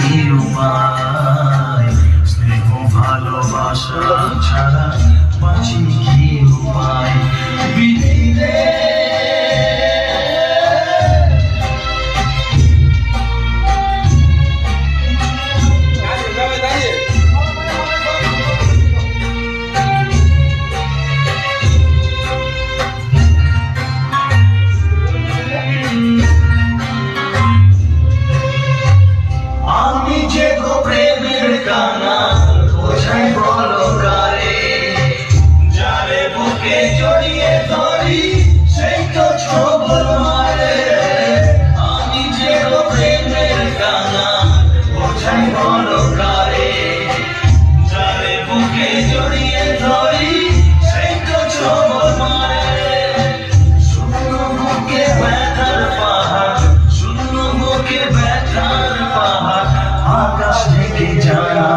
কি উপায়, স্নেহ ভালোবাসা ছাড়া বাঁচি কি উপায়। বিধিরে আমি যে গো প্রেমের কানা বোঝাই বলো কারে, যারে বুকে জড়িয়ে ধরি সেই তো ছবল মারে। আমি যে গো প্রেমের কানা বোঝাই বলো কারে, যারে বুকে জড়িয়ে ধরি সেই তো ছবল মারে। শূন্য বুকে ব্যথার পাহাড়, শূন্য বুকে ব্যথার পাহাড়, আকাশ থেকে জানা